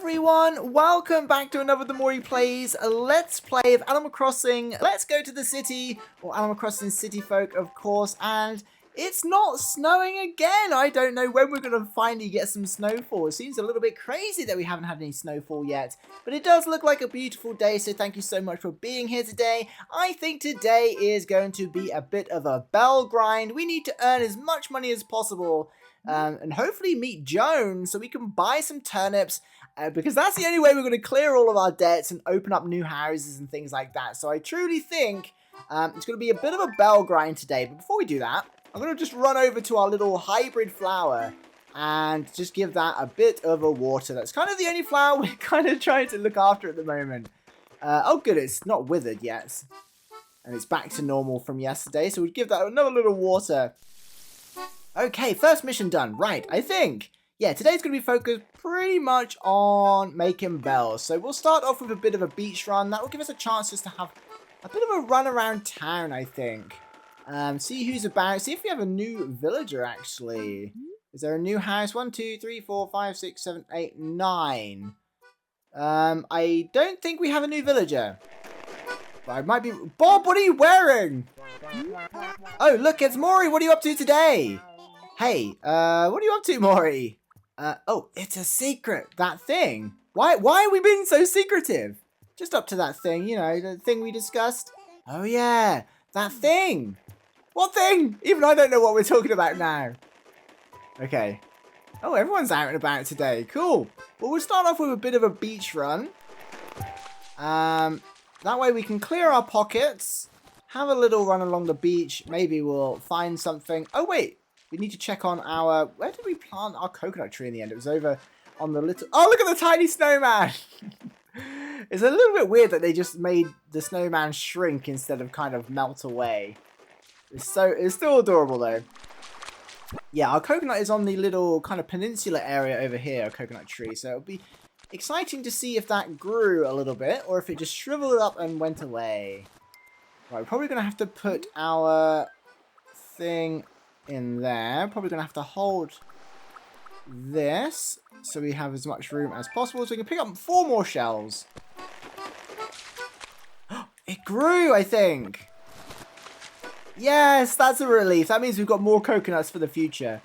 everyone, welcome back to another The Mori Plays Let's Play of Animal Crossing. Let's go to the city, or Animal Crossing City Folk, of course, and it's not snowing again. I don't know when we're going to finally get some snowfall. It seems a little bit crazy that we haven't had any snowfall yet, but it does look like a beautiful day, so thank you so much for being here today. I think today is going to be a bit of a bell grind. We need to earn as much money as possible. And hopefully meet JOAN so we can buy some turnips because that's the only way we're going to clear all of our debts and open up new houses and things like that. So I truly think it's going to be a bit of a bell grind today. But before we do that, I'm going to just run over to our little hybrid flower and just give that a bit of a water. That's kind of the only flower we're kind of trying to look after at the moment. Oh good, it's not withered yet. And it's back to normal from yesterday. So we'll give that another little water. Okay, first mission done. Right, I think, yeah, today's going to be focused pretty much on making bells. So we'll start off with a bit of a beach run. That will give us a chance just to have a bit of a run around town, I think. See who's about. See if we have a new villager, actually. Is there a new house? 1, 2, 3, 4, 5, 6, 7, 8, 9. I don't think we have a new villager. But I might be... Bob, what are you wearing? Oh, look, it's Mori. What are you up to today? Hey, what are you up to, Mori? Oh, it's a secret, that thing. Why are we being so secretive? Just up to that thing, you know, the thing we discussed. Oh, yeah, that thing. What thing? Even I don't know what we're talking about now. Okay. Oh, everyone's out and about today. Cool. Well, we'll start off with a bit of a beach run. That way we can clear our pockets, have a little run along the beach. Maybe we'll find something. Oh, wait. We need to check on our... Where did we plant our coconut tree in the end? It was over on the little... Oh, look at the tiny snowman! It's a little bit weird that they just made the snowman shrink instead of kind of melt away. It's still adorable, though. Yeah, our coconut is on the little kind of peninsula area over here, our coconut tree. So it'll be exciting to see if that grew a little bit or if it just shriveled up and went away. Right, we're probably going to have to put our thing... in there. Probably going to have to hold this so we have as much room as possible so we can pick up 4 more shells. It grew, I think. Yes, that's a relief. That means we've got more coconuts for the future.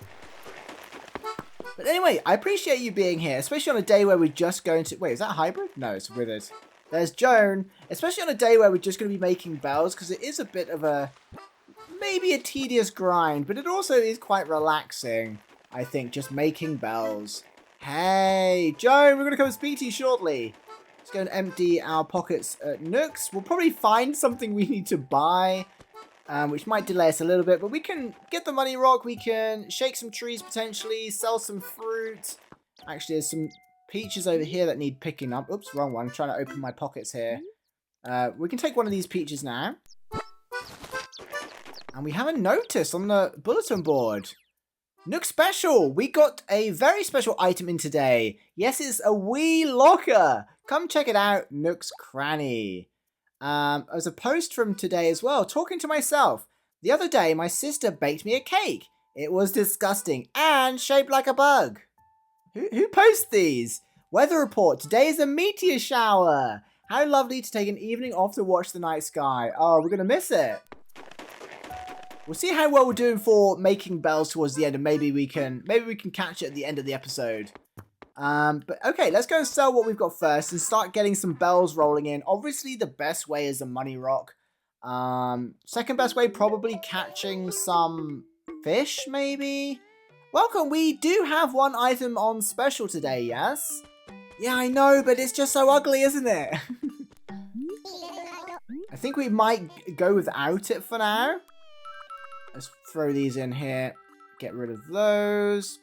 But anyway, I appreciate you being here, especially on a day where we're just going to... Wait, is that hybrid? No, it's withered. There's JOAN. Especially on a day where we're just going to be making bells because it is a bit of a... maybe a tedious grind, but it also is quite relaxing, I think, just making bells. Hey, JOAN, we're going to come and speak to you shortly. Let's go and empty our pockets at Nook's. We'll probably find something we need to buy, which might delay us a little bit, but we can get the money rock, we can shake some trees potentially, sell some fruit. Actually, there's some peaches over here that need picking up. Oops, wrong one. I'm trying to open my pockets here. We can take one of these peaches now. And we have a notice on the bulletin board. Nook Special! We got a very special item in today. Yes, it's a wee locker. Come check it out, Nook's Cranny. There's a post from today as well, talking to myself. The other day, my sister baked me a cake. It was disgusting and shaped like a bug. Who posts these? Weather report. Today is a meteor shower. How lovely to take an evening off to watch the night sky. Oh, we're going to miss it. We'll see how well we're doing for making bells towards the end, and maybe we can catch it at the end of the episode. But okay, let's go and sell what we've got first and start getting some bells rolling in. Obviously, the best way is the money rock. Second best way, probably catching some fish, maybe. Welcome, we do have one item on special today, yes? Yeah, I know, but it's just so ugly, isn't it? I think we might go without it for now. Let's throw these in here. Get rid of those.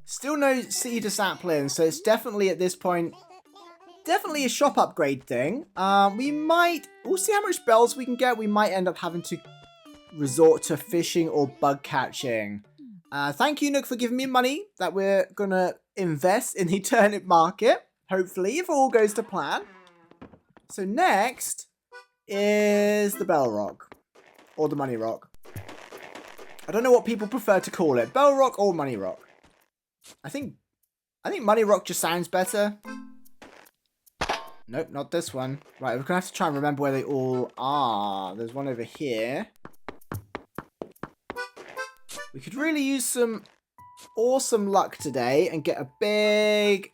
Still no cedar saplings, so it's definitely at this point, definitely a shop upgrade thing. We'll see how much bells we can get. We might end up having to resort to fishing or bug catching. Thank you, Nook, for giving me money that we're gonna invest in the turnip market. Hopefully, if all goes to plan. So next is the bell rock. Or the money rock. I don't know what people prefer to call it. Bell rock or money rock. I think I think money rock just sounds better. Nope, not this one. Right, we're going to have to try and remember where they all are. There's one over here. We could really use some awesome luck today and get a big...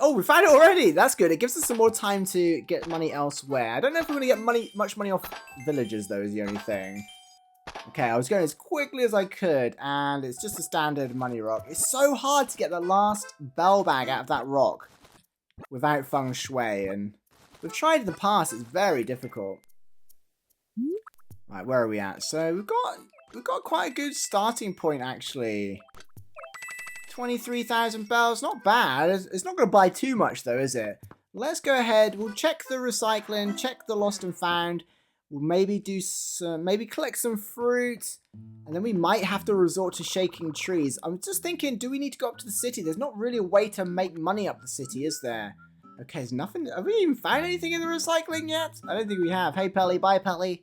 Oh, we found it already! That's good. It gives us some more time to get money elsewhere. I don't know if we're going to get much money off villagers, though, is the only thing. Okay, I was going as quickly as I could, and it's just a standard money rock. It's so hard to get the last bell bag out of that rock without feng shui, and we've tried in the past. It's very difficult. Right, where are we at? So we've got quite a good starting point, actually. 23,000 bells, not bad. It's not going to buy too much, though, is it? Let's go ahead. We'll check the recycling, check the lost and found. We'll maybe do some, maybe collect some fruit, and then we might have to resort to shaking trees. I'm just thinking, do we need to go up to the city? There's not really a way to make money up the city, is there? Okay, there's nothing. Have we even found anything in the recycling yet? I don't think we have. Hey, Pelly, bye, Pelly.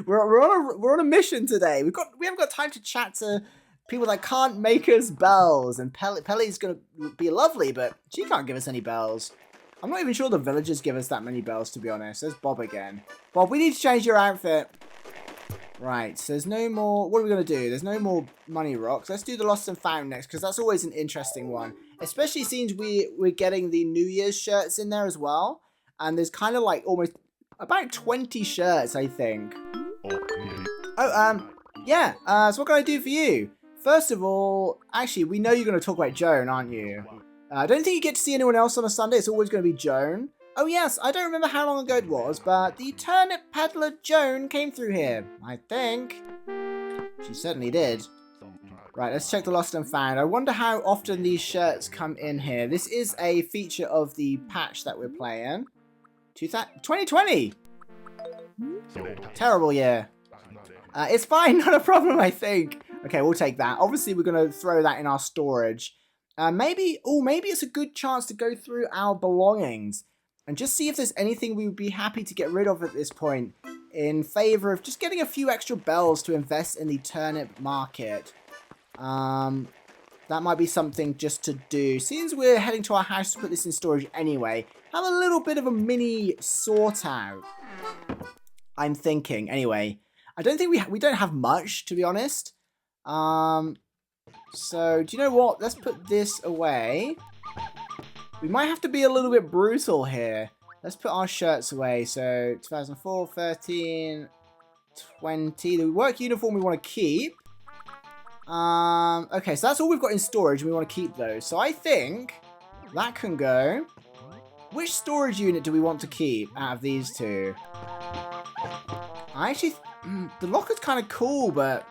we're on a mission today. We haven't got time to chat to people that can't make us bells, and Pelly's gonna be lovely, but she can't give us any bells. I'm not even sure the villagers give us that many bells, to be honest. There's Bob again. Bob, we need to change your outfit. Right, so there's no more... What are we going to do? There's no more money rocks. Let's do the lost and found next, because that's always an interesting one. Especially since we're getting the New Year's shirts in there as well. And there's kind of like almost about 20 shirts, I think. Oh, yeah. So what can I do for you? First of all, actually, we know you're going to talk about Joan, aren't you? I don't think you get to see anyone else on a Sunday. It's always going to be Joan. Oh, yes. I don't remember how long ago it was, but the turnip peddler Joan came through here. I think. She certainly did. Right, let's check the lost and found. I wonder how often these shirts come in here. This is a feature of the patch that we're playing. 2020! Terrible year. It's fine. Not a problem, I think. Okay, we'll take that. Obviously, we're going to throw that in our storage. Maybe it's a good chance to go through our belongings and just see if there's anything we would be happy to get rid of at this point in favor of just getting a few extra bells to invest in the turnip market. That might be something just to do. Since we're heading to our house to put this in storage anyway, have a little bit of a mini sort out. I'm thinking. Anyway, I don't think we don't have much, to be honest. So, do you know what? Let's put this away. We might have to be a little bit brutal here. Let's put our shirts away. So, 2004, 13, 20. The work uniform we want to keep. Okay, so that's all we've got in storage, and we want to keep those. So, I think that can go. Which storage unit do we want to keep out of these two? I actually... the locker's kind of cool, but...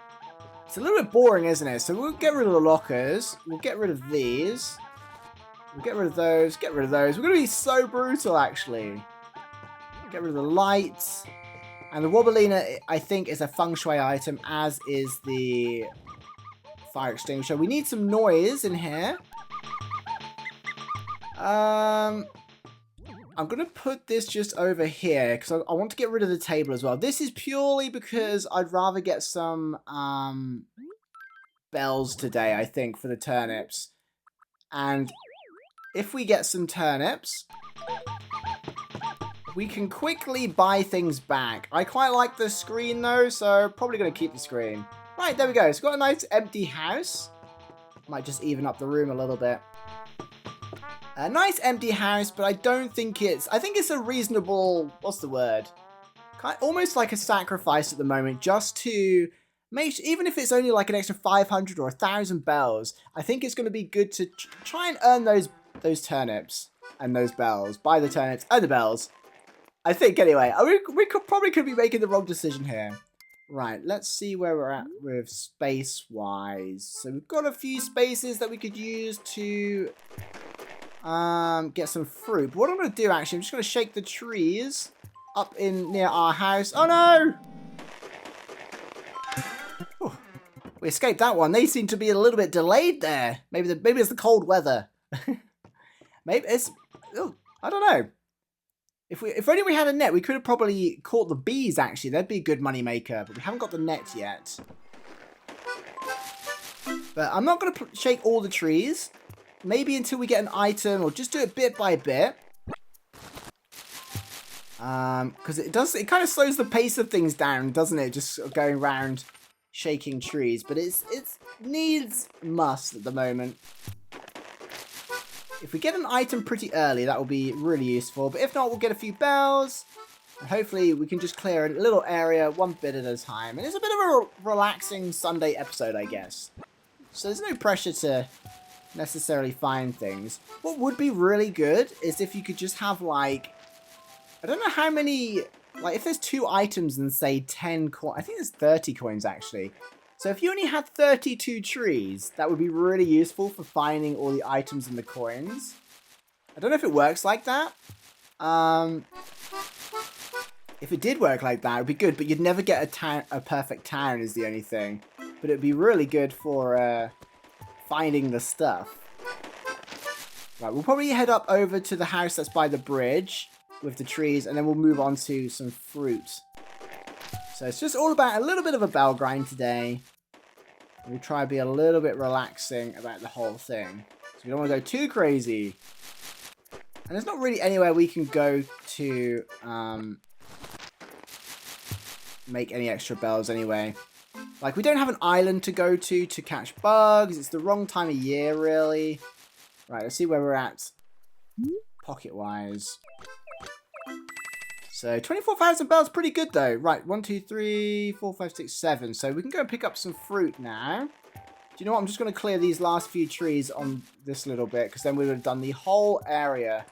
it's a little bit boring, isn't it? So we'll get rid of the lockers. We'll get rid of these. We'll get rid of those. Get rid of those. We're going to be so brutal, actually. Get rid of the lights. And the Wobbleina, I think, is a feng shui item, as is the fire extinguisher. We need some noise in here. I'm going to put this just over here, because I want to get rid of the table as well. This is purely because I'd rather get some bells today, I think, for the turnips. And if we get some turnips, we can quickly buy things back. I quite like the screen, though, so probably going to keep the screen. Right, there we go. So we've got a nice empty house. Might just even up the room a little bit. A nice empty house, but I don't think it's... I think it's a reasonable... what's the word? Almost like a sacrifice at the moment, just to make... even if it's only like an extra 500 or 1,000 bells, I think it's going to be good to try and earn those turnips and those bells. Buy the turnips and the bells. I think, anyway. We probably could be making the wrong decision here. Right, let's see where we're at with space-wise. So we've got a few spaces that we could use to... get some fruit. But what I'm going to do, actually, I'm just going to shake the trees up in near our house. Oh, no! Ooh, we escaped that one. They seem to be a little bit delayed there. Maybe it's the cold weather. Maybe it's... oh, I don't know. If only we had a net, we could have probably caught the bees, actually. That'd be a good money maker. But we haven't got the net yet. But I'm not going to shake all the trees. maybe until we get an item, or just do it bit by bit. Because it kind of slows the pace of things down, doesn't it? Just sort of going around shaking trees. But it's needs must at the moment. If we get an item pretty early, that will be really useful. But if not, we'll get a few bells. And hopefully we can just clear a little area one bit at a time. And it's a bit of a relaxing Sunday episode, I guess. So there's no pressure to necessarily find things. What would be really good is if you could just have, like, I don't know how many, like, if there's 2 items and say 10 coins, I think there's 30 coins actually. So if you only had 32 trees, that would be really useful for finding all the items and the coins. I don't know if it works like that. If it did work like that, it would be good, but you'd never get a perfect town is the only thing. But it would be really good for finding the stuff. Right, we'll probably head up over to the house that's by the bridge with the trees, and then we'll move on to some fruit. So it's just all about a little bit of a bell grind today. We'll try to be a little bit relaxing about the whole thing. So we don't want to go too crazy. And there's not really anywhere we can go to make any extra bells anyway. Like, we don't have an island to go to catch bugs. It's the wrong time of year, really. Right, let's see where we're at pocket-wise. So 24,000 bells, pretty good though. Right, 1, 2, 3, 4, 5, 6, 7. So we can go and pick up some fruit now. Do you know what? I'm just going to clear these last few trees on this little bit, because then we would have done the whole area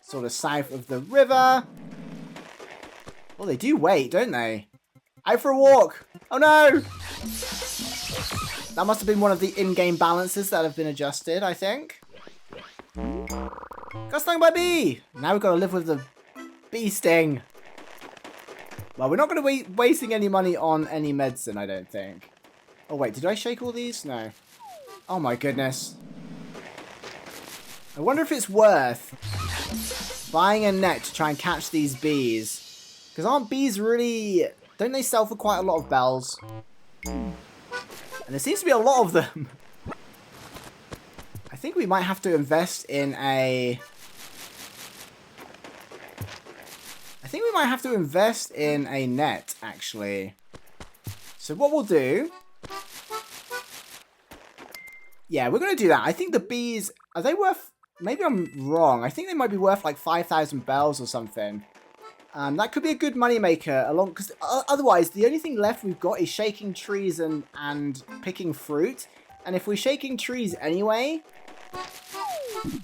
sort of south of the river. Well, they do wait, don't they? Out for a walk. Oh no! That must have been one of the in-game balances that have been adjusted, I think. Got stung by bee! Now we've got to live with the bee sting. Well, we're not going to be wasting any money on any medicine, I don't think. Oh, wait, did I shake all these? No. Oh, my goodness. I wonder if it's worth buying a net to try and catch these bees. Because aren't bees really... Don't they sell for quite a lot of bells? And there seems to be a lot of them. I think we might have to invest in a... I think we might have to invest in a net, actually. So what we'll do... Yeah, we're going to do that. I think the bees... Are they worth... Maybe I'm wrong. I think they might be worth like 5,000 bells or something. That could be a good moneymaker, along because otherwise the only thing left we've got is shaking trees and picking fruit. And if we're shaking trees anyway,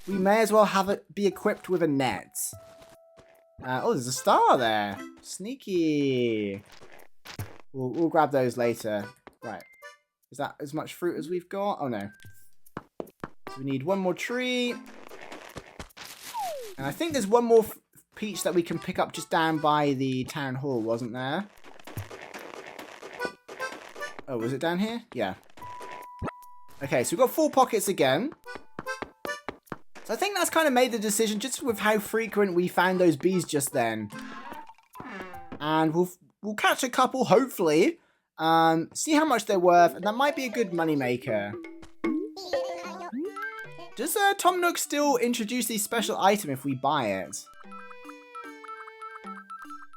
we may as well have it be equipped with a net. Oh, there's a star there. Sneaky. We'll grab those later. Right. Is that as much fruit as we've got? Oh no. So we need one more tree. And I think there's one more peach that we can pick up just down by the town hall, wasn't there? Oh, was it down here? Yeah. Okay, so we've got 4 pockets again. So I think that's kind of made the decision just with how frequent we found those bees just then. And we'll catch a couple, hopefully. See how much they're worth, and that might be a good moneymaker. Does Tom Nook still introduce the special item if we buy it?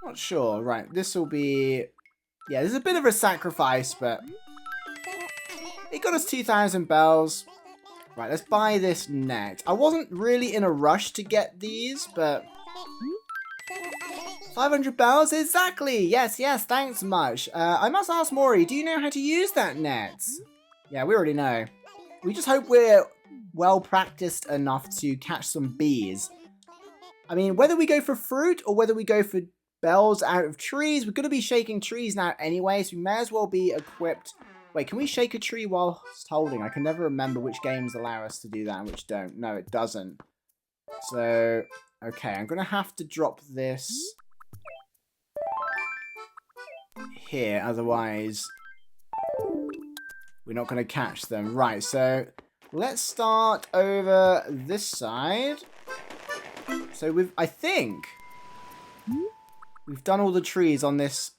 Not sure. Right, this will be... Yeah, this is a bit of a sacrifice, but... It got us 2,000 bells. Right, let's buy this net. I wasn't really in a rush to get these, but... 500 bells? Exactly! Yes, yes, thanks much. I must ask Mori, do you know how to use that net? Yeah, we already know. We just hope we're well practiced enough to catch some bees. I mean, whether we go for fruit or whether we go for bells out of trees, we're going to be shaking trees now anyway, so we may as well be equipped. Wait, can we shake a tree while holding? I can never remember which games allow us to do that and which don't. No, it doesn't. So, okay, I'm going to have to drop this here, otherwise we're not going to catch them. Right, so let's start over this side. So I think we've done all the trees on this.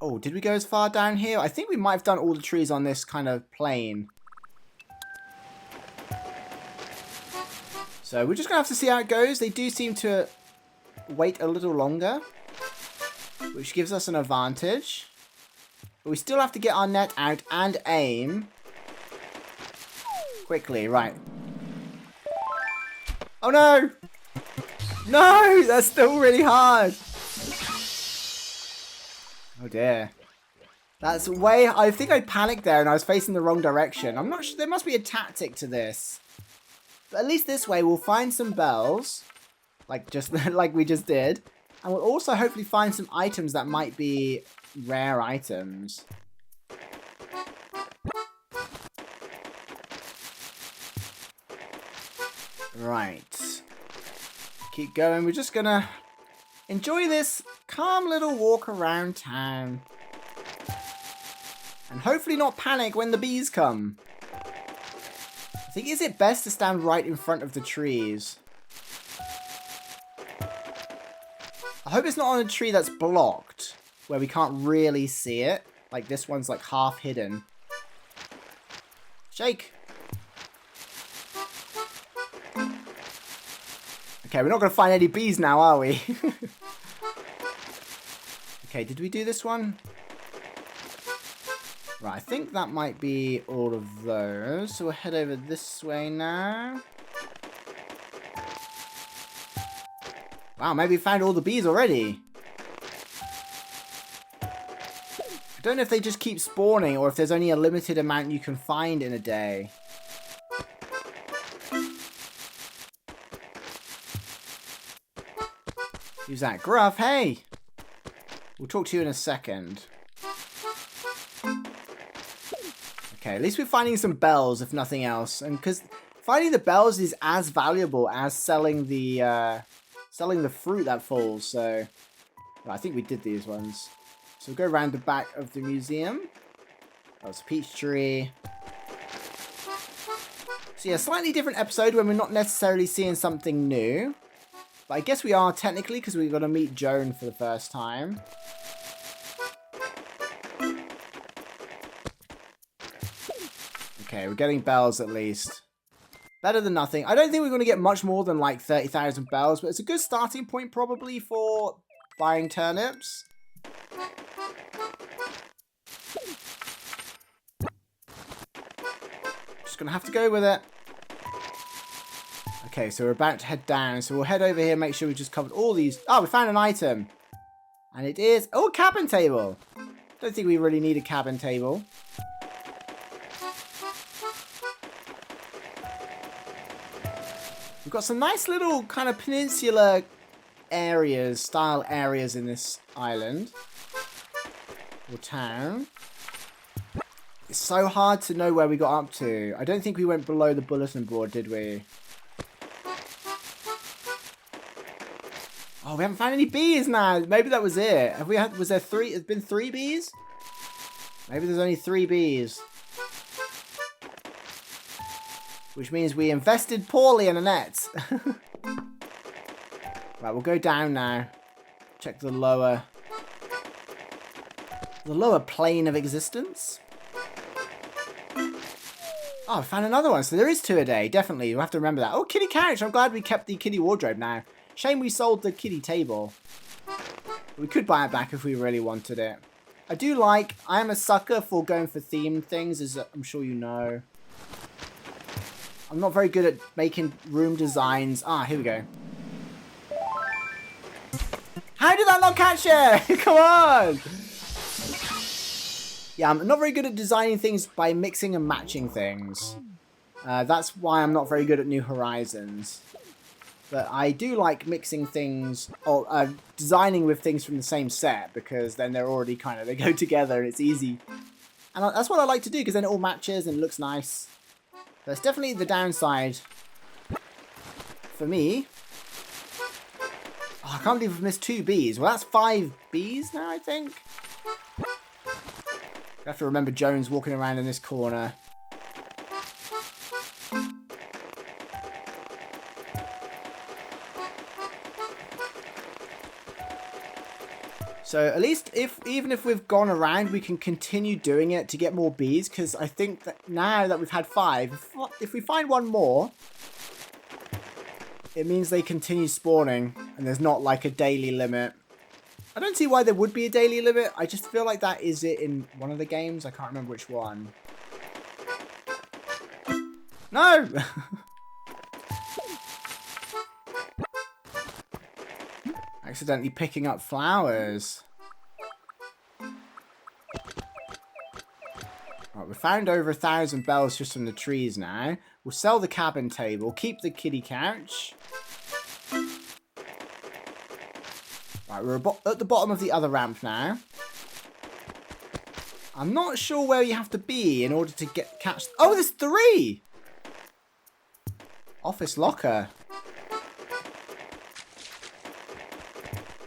Oh, did we go as far down here? I think we might have done all the trees on this kind of plane. So we're just going to have to see how it goes. They do seem to wait a little longer, which gives us an advantage. But we still have to get our net out and aim quickly. Right. Oh no! No! That's still really hard. Oh dear. That's way... I think I panicked there and I was facing the wrong direction. I'm not sure... There must be a tactic to this. But at least this way we'll find some bells. Like we just did. And we'll also hopefully find some items that might be rare items. Right. Keep going. We're just gonna enjoy this calm little walk around town. And hopefully not panic when the bees come. I think, is it best to stand right in front of the trees? I hope it's not on a tree that's blocked, where we can't really see it. Like this one's like half hidden. Shake! Okay, we're not going to find any bees now, are we? Okay, did we do this one? Right, I think that might be all of those. So we'll head over this way now. Wow, maybe we found all the bees already. I don't know if they just keep spawning or if there's only a limited amount you can find in a day. Who's that? Gruff, hey! We'll talk to you in a second. Okay, at least we're finding some bells, if nothing else. And because finding the bells is as valuable as selling the fruit that falls. So, well, I think we did these ones. So we'll go around the back of the museum. That was a peach tree. So yeah, slightly different episode when we're not necessarily seeing something new. But I guess we are technically, because we've got to meet Joan for the first time. Okay, we're getting bells at least. Better than nothing. I don't think we're going to get much more than like 30,000 bells, but it's a good starting point probably for buying turnips. Just going to have to go with it. Okay, so we're about to head down. So we'll head over here, make sure we just covered all these. Oh, we found an item. And it is... Oh, a cabin table. Don't think we really need a cabin table. We've got some nice little kind of peninsula areas, style areas in this island. Or town. It's so hard to know where we got up to. I don't think we went below the bulletin board, did we? Oh, we haven't found any bees now. Maybe that was it. Have we had? Was there three? There's been 3 bees? Maybe there's only 3 bees. Which means we invested poorly in a net. Right, we'll go down now. Check the lower plane of existence. Oh, I found another one. So there is 2 a day. Definitely. We'll have to remember that. Oh, kitty couch. I'm glad we kept the kitty wardrobe now. Shame we sold the kitty table. We could buy it back if we really wanted it. I am a sucker for going for themed things, as I'm sure you know. I'm not very good at making room designs. Ah, here we go. How did that not catch it? Come on! Yeah, I'm not very good at designing things by mixing and matching things. That's why I'm not very good at New Horizons. But I do like mixing things, or designing with things from the same set, because then they're already they go together and it's easy. And that's what I like to do, because then it all matches and looks nice. That's definitely the downside for me. Oh, I can't believe we've missed 2 bees. Well, that's 5 bees now, I think. I have to remember Jones walking around in this corner. So at least even if we've gone around, we can continue doing it to get more bees, because I think that now that we've had 5, if we find one more, it means they continue spawning and there's not like a daily limit. I don't see why there would be a daily limit. I just feel like that is it in one of the games. I can't remember which one. No! Accidentally picking up flowers. Right, we've found over 1,000 bells just from the trees now. We'll sell the cabin table, keep the kiddie couch. Right, we're at the bottom of the other ramp now. I'm not sure where you have to be in order to catch... Oh, there's 3! Office locker.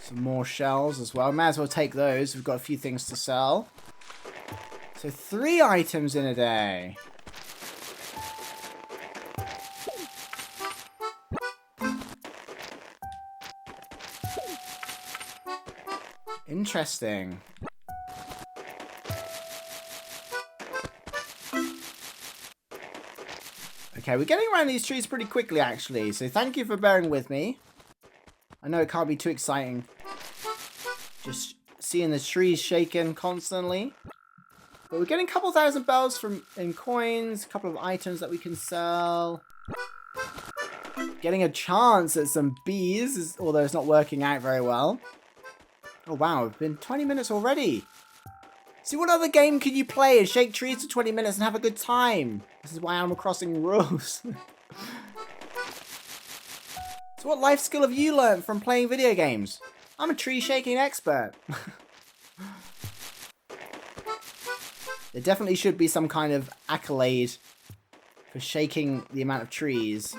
Some more shells as well. May as well take those. We've got a few things to sell. So 3 items in a day. Interesting. Okay, we're getting around these trees pretty quickly, actually. So thank you for bearing with me. I know it can't be too exciting. Just seeing the trees shaking constantly. But we're getting a couple thousand bells in coins. A couple of items that we can sell. Getting a chance at some bees, although it's not working out very well. Oh wow, it's been 20 minutes already. See, what other game can you play and shake trees for 20 minutes and have a good time? This is why Animal Crossing rules. So what life skill have you learned from playing video games? I'm a tree shaking expert. There definitely should be some kind of accolade for shaking the amount of trees.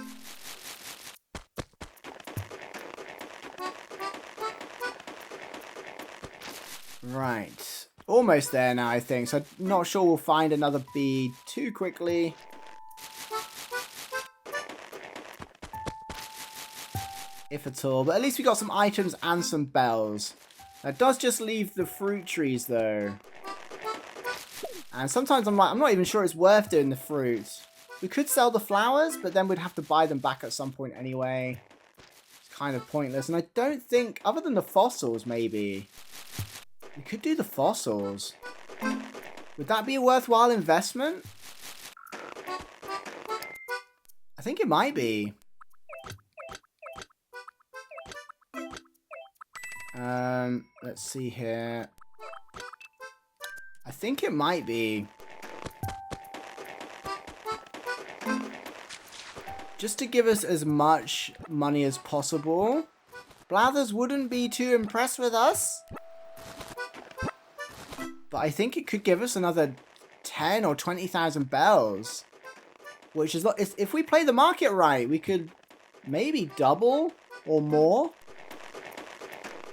Right. Almost there now, I think. So I'm not sure we'll find another bee too quickly. If at all. But at least we got some items and some bells. That does just leave the fruit trees, though. And sometimes I'm like, I'm not even sure it's worth doing the fruit. We could sell the flowers, but then we'd have to buy them back at some point anyway. It's kind of pointless. And I don't think, other than the fossils, maybe... We could do the fossils. Would that be a worthwhile investment? I think it might be. Let's see here. I think it might be. Just to give us as much money as possible. Blathers wouldn't be too impressed with us. But I think it could give us another 10 or 20,000 bells. Which is, if we play the market right, we could maybe double or more.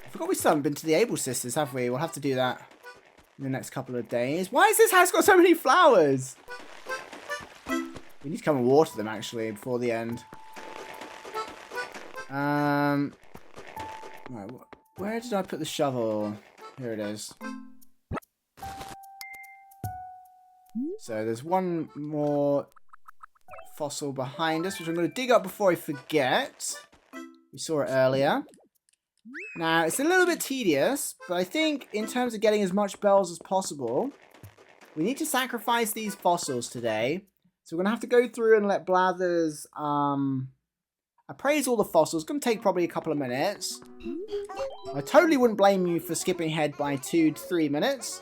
I forgot we still haven't been to the Able Sisters, have we? We'll have to do that in the next couple of days. Why has this house got so many flowers? We need to come and water them, actually, before the end. Right, where did I put the shovel? Here it is. So there's one more fossil behind us, which I'm going to dig up before I forget. We saw it earlier. Now, it's a little bit tedious, but I think in terms of getting as much bells as possible, we need to sacrifice these fossils today. So we're going to have to go through and let Blathers appraise all the fossils. It's going to take probably a couple of minutes. I totally wouldn't blame you for skipping ahead by 2 to 3 minutes.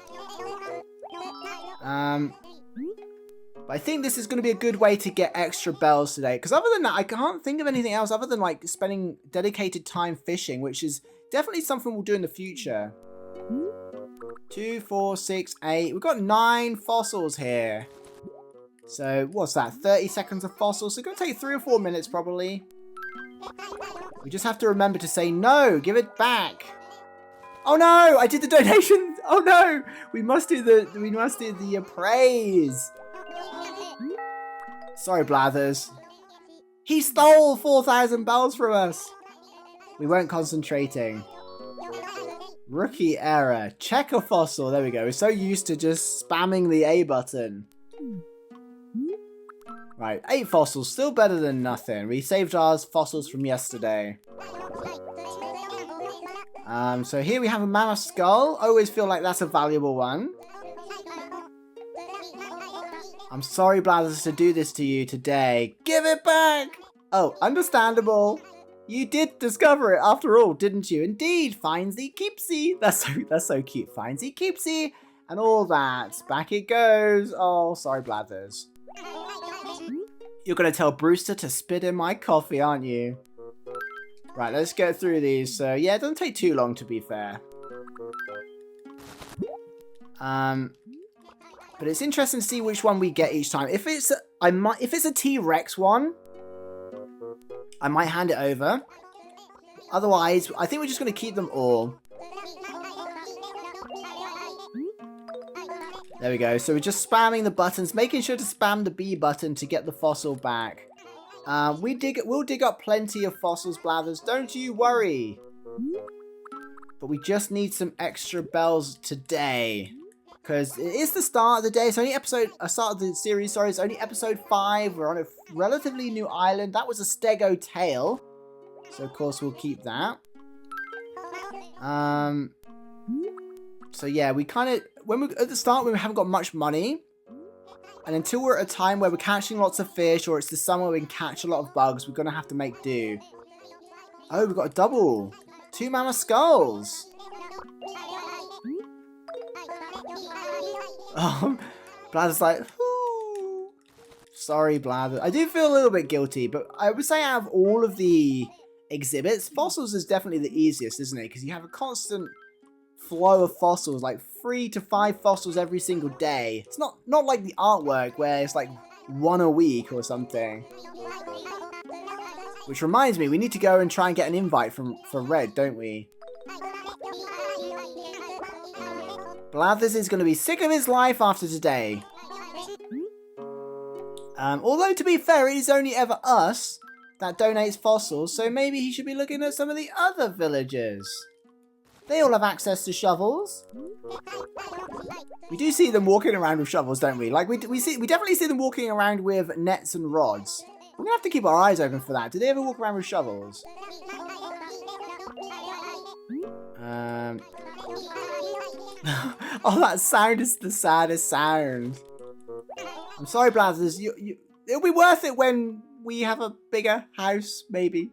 But I think this is going to be a good way to get extra bells today. Because other than that, I can't think of anything else other than like spending dedicated time fishing, which is definitely something we'll do in the future. 2, 4, 6, 8. We've got 9 fossils here. So what's that? 30 seconds of fossils. So it's going to take 3 or 4 minutes probably. We just have to remember to say no. Give it back. Oh no! I did the donation. Oh no! We must do the appraise. Sorry, Blathers. He stole 4,000 bells from us. We weren't concentrating. Rookie error. Check a fossil. There we go. We're so used to just spamming the A button. Right, 8 fossils, still better than nothing. We saved our fossils from yesterday. So here we have a mammoth skull. I always feel like that's a valuable one. I'm sorry, Blathers, to do this to you today. Give it back! Oh, understandable. You did discover it after all, didn't you? Indeed, Findsy Keepsy. That's so cute. Findsy Keepsy and all that. Back it goes. Oh, sorry, Blathers. You're going to tell Brewster to spit in my coffee, aren't you? Right, let's go through these. So, yeah, it doesn't take too long, to be fair. But it's interesting to see which one we get each time. If it's a T-Rex one, I might hand it over. Otherwise, I think we're just going to keep them all. There we go. So we're just spamming the buttons, making sure to spam the B button to get the fossil back. We'll dig up plenty of fossils, Blathers. Don't you worry. But we just need some extra bells today. Because it is the start of the day. It's only start of the series, sorry. It's only episode 5. We're on a relatively new island. That was a stego tail. So, of course, we'll keep that. So, yeah, we kind of... At the start, when we haven't got much money. And until we're at a time where we're catching lots of fish. Or it's the summer we can catch a lot of bugs. We're going to have to make do. Oh, we've got a double. 2 mammoth skulls. Blather's like, ooh. Sorry, Blather. I do feel a little bit guilty, but I would say out of all of the exhibits, fossils is definitely the easiest, isn't it? Because you have a constant flow of fossils, like 3 to 5 fossils every single day. It's not like the artwork where it's like 1 a week or something. Which reminds me, we need to go and try and get an invite for Red, don't we? Blathers is going to be sick of his life after today. Although, to be fair, it is only ever us that donates fossils, so maybe he should be looking at some of the other villagers. They all have access to shovels. We do see them walking around with shovels, don't we? Like, we definitely see them walking around with nets and rods. We're going to have to keep our eyes open for that. Do they ever walk around with shovels? Oh, that sound is the saddest sound. I'm sorry, Blathers. It'll be worth it when we have a bigger house, maybe.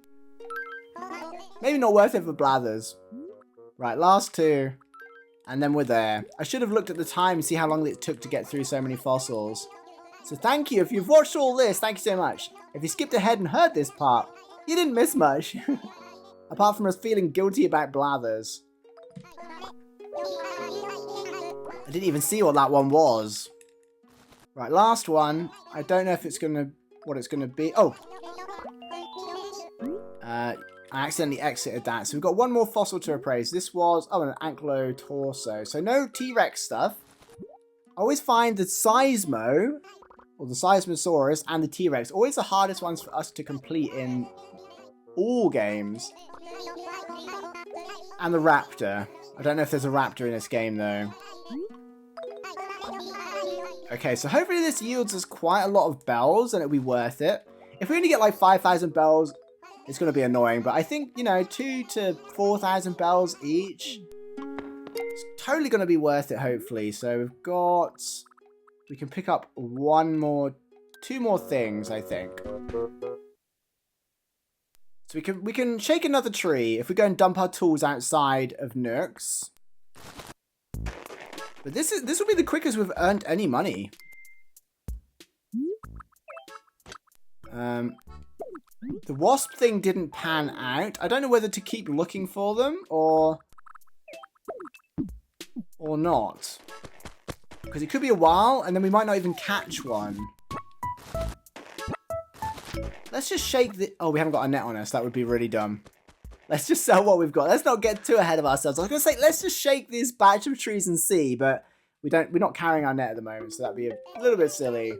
Maybe not worth it for Blathers. Right, last 2. And then we're there. I should have looked at the time and see how long it took to get through so many fossils. So thank you. If you've watched all this, thank you so much. If you skipped ahead and heard this part, you didn't miss much. Apart from us feeling guilty about Blathers. I didn't even see what that one was. Right, last one. I don't know if it's what it's gonna be. Oh! I accidentally exited that. So we've got 1 more fossil to appraise. This was, an ankylotorso. So no T-Rex stuff. I always find the Seismo, or the Seismosaurus, and the T-Rex always the hardest ones for us to complete in all games. And the raptor. I don't know if there's a raptor in this game, though. Okay, so hopefully this yields us quite a lot of bells, and it'll be worth it. If we only get like 5,000 bells, it's going to be annoying. But I think, 2 to 4,000 bells each. It's totally going to be worth it, hopefully. So we've got... We can pick up 2 more things, I think. So we can shake another tree if we go and dump our tools outside of Nooks. But this will be the quickest we've earned any money. The wasp thing didn't pan out. I don't know whether to keep looking for them or not. Because it could be a while and then we might not even catch one. Let's just shake the... Oh, we haven't got a net on us. That would be really dumb. Let's just sell what we've got. Let's not get too ahead of ourselves. I was going to say, let's just shake this batch of trees and see, but we're not carrying our net at the moment, so that'd be a little bit silly.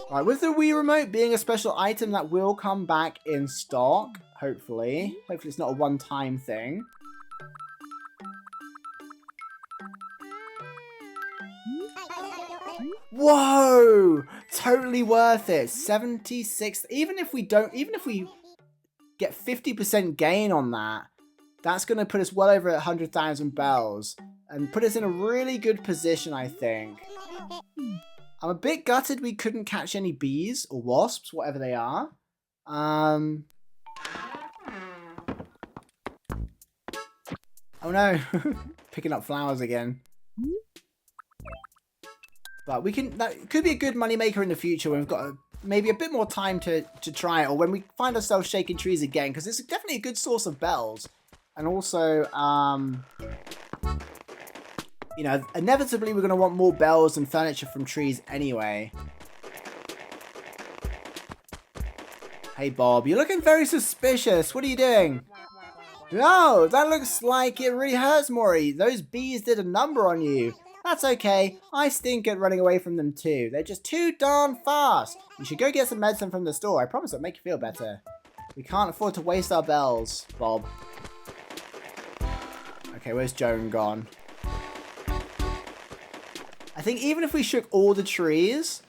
Right, with the Wii Remote being a special item that will come back in stock, hopefully. Hopefully it's not a one-time thing. Whoa! Totally worth it. 76. Even if we get 50% gain on that, that's going to put us well over 100,000 bells and put us in a really good position, I think. I'm a bit gutted we couldn't catch any bees or wasps, whatever they are. Oh no, picking up flowers again. But that could be a good moneymaker in the future when we've got maybe a bit more time to try it, or when we find ourselves shaking trees again, because it's definitely a good source of bells. And also, you know, inevitably we're going to want more bells and furniture from trees anyway. Hey Bob, you're looking very suspicious. What are you doing? Oh, that looks like it really hurts, Mori. Those bees did a number on you. That's okay. I stink at running away from them too. They're just too darn fast. You should go get some medicine from the store. I promise it'll make you feel better. We can't afford to waste our bells, Bob. Okay, where's Joan gone? I think even if we shook all the trees,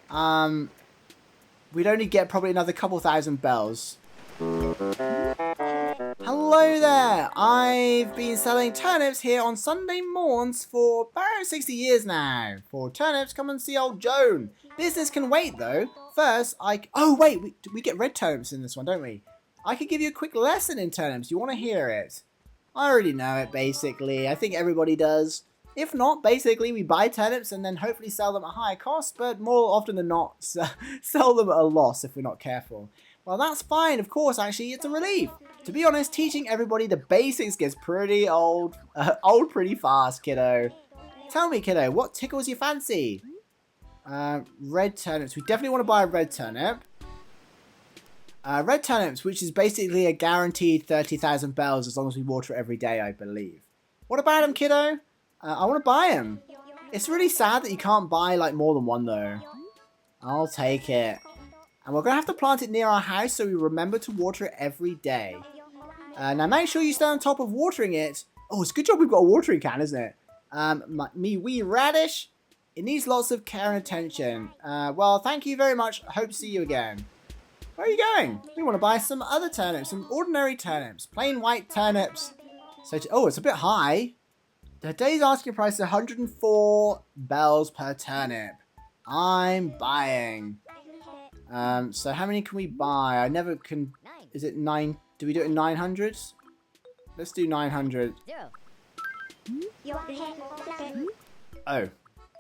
we'd only get probably another couple thousand bells. Hello there! I've been selling turnips here on Sunday morns for about 60 years now. For turnips, come and see old Joan. Business can wait though. First, oh wait, we get red turnips in this one, don't we? I could give you a quick lesson in turnips. You want to hear it? I already know it, basically. I think everybody does. If not, basically, we buy turnips and then hopefully sell them at high cost, but more often than not, sell them at a loss if we're not careful. Well, that's fine, of course, actually, it's a relief. To be honest, teaching everybody the basics gets pretty old pretty fast, kiddo. Tell me, kiddo, what tickles your fancy? Red turnips. We definitely want to buy a red turnip. Red turnips, which is basically a guaranteed 30,000 bells as long as we water it every day, I believe. What about them, kiddo? I want to buy them. It's really sad that you can't buy like more than one, though. I'll take it. And we're going to have to plant it near our house so we remember to water it every day. Now make sure you stay on top of watering it. Oh, it's a good job we've got a watering can, isn't it? Me wee radish. It needs lots of care and attention. Well, thank you very much. Hope to see you again. Where are you going? We want to buy some other turnips, some ordinary turnips, plain white turnips. So, oh, it's a bit high. Today's asking price is 104 bells per turnip. I'm buying. So how many can we buy? I never can. Is it 9? Do we do it in 900? Let's do 900. Oh,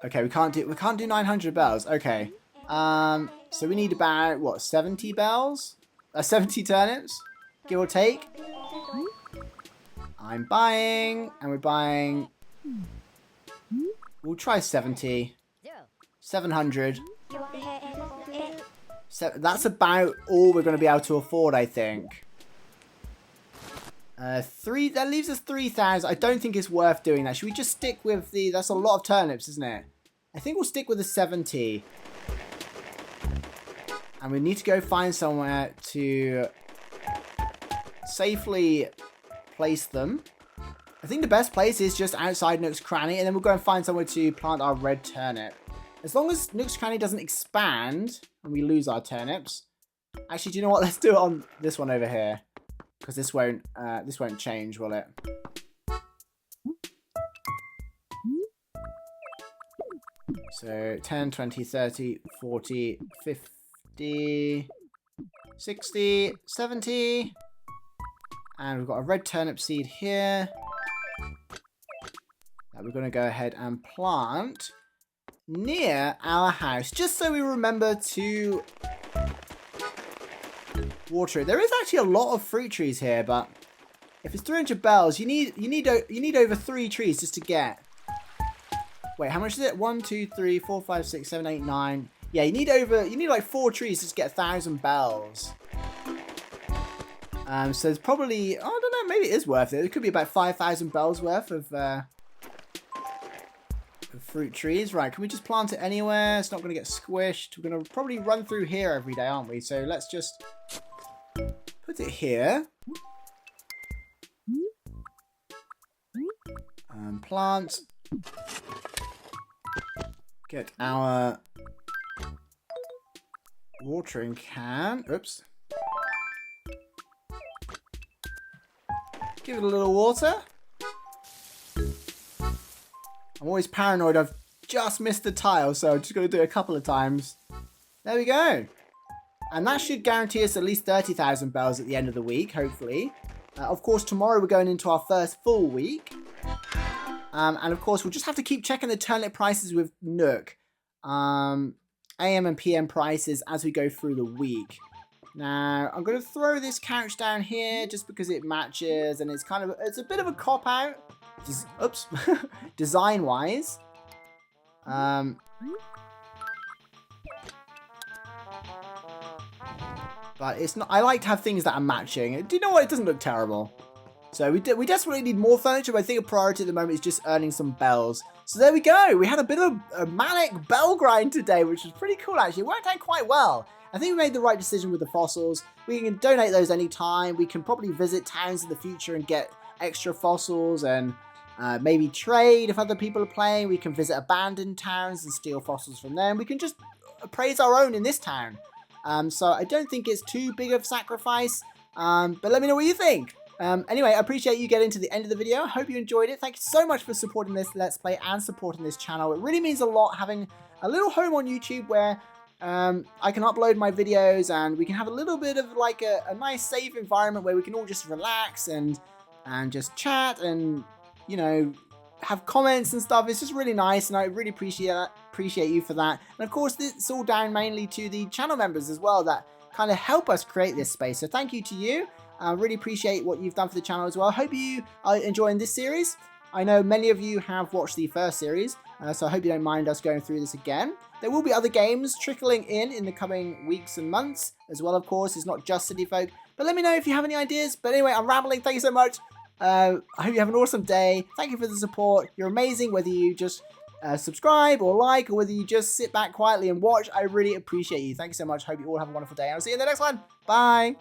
okay. We can't do 900 bells. Okay. So we need about what, 70 bells? 70 turnips, give or take. I'm buying, and we're buying. We'll try 70. 700. So that's about all we're going to be able to afford, I think. That leaves us 3,000. I don't think it's worth doing that. Should we just stick with the? That's a lot of turnips, isn't it? I think we'll stick with the 70. And we need to go find somewhere to safely place them. I think the best place is just outside Nook's Cranny, and then we'll go and find somewhere to plant our red turnip. As long as Nook's Cranny doesn't expand and we lose our turnips. Actually, do you know what? Let's do it on this one over here, because this won't change, will it? So 10, 20, 30, 40, 50, 60, 70. And we've got a red turnip seed here that we're going to go ahead and plant near our house, just so we remember to water it. There is actually a lot of fruit trees here, but if it's 300 bells, you need over 3 trees just to get. Wait, how much is it? 1, 2, 3, 4, 5, 6, 7, 8, 9. Yeah, you need like 4 trees just to get 1,000 bells. So there's probably, I don't know, maybe it is worth it. It could be about 5,000 bells worth of fruit trees. Right, can we just plant it anywhere? It's not going to get squished. We're going to probably run through here every day, aren't we? So let's just put it here. Plant. Get our watering can. Oops. Give it a little water. I'm always paranoid I've just missed the tile, so I'm just going to do it a couple of times. There we go. And that should guarantee us at least 30,000 bells at the end of the week, hopefully. Of course, tomorrow we're going into our first full week. And of course, we'll just have to keep checking the turnip prices with Nook. AM and PM prices as we go through the week. Now, I'm going to throw this couch down here just because it matches. And it's kind of, it's a bit of a cop-out. Oops. Design-wise. But it's not. I like to have things that are matching. Do you know what? It doesn't look terrible. So we desperately need more furniture, but I think a priority at the moment is just earning some bells. So there we go. We had a bit of a manic bell grind today, which was pretty cool actually. It worked out quite well. I think we made the right decision with the fossils. We can donate those anytime. We can probably visit towns in the future and get extra fossils and maybe trade if other people are playing. We can visit abandoned towns and steal fossils from them. We can just appraise our own in this town. So I don't think it's too big of a sacrifice, but let me know what you think. Anyway, I appreciate you getting to the end of the video. I hope you enjoyed it. Thank you so much for supporting this Let's Play and supporting this channel. It really means a lot having a little home on YouTube where I can upload my videos and we can have a little bit of like a nice safe environment where we can all just relax and just chat and, you know, have comments and stuff. It's just really nice, and I really appreciate you for that. And of course, it's all down mainly to the channel members as well that kind of help us create this space. So thank you to you. I really appreciate what you've done for the channel as well. I hope you are enjoying this series. I know many of you have watched the first series, so I hope you don't mind us going through this again. There will be other games trickling in the coming weeks and months as well, of course. It's not just City Folk, but let me know if you have any ideas. But anyway, I'm rambling. Thank you so much. I hope you have an awesome day. Thank you for the support. You're amazing, whether you just subscribe or like, or whether you just sit back quietly and watch. I really appreciate you. Thank you so much. Hope you all have a wonderful day. I'll see you in the next one. Bye.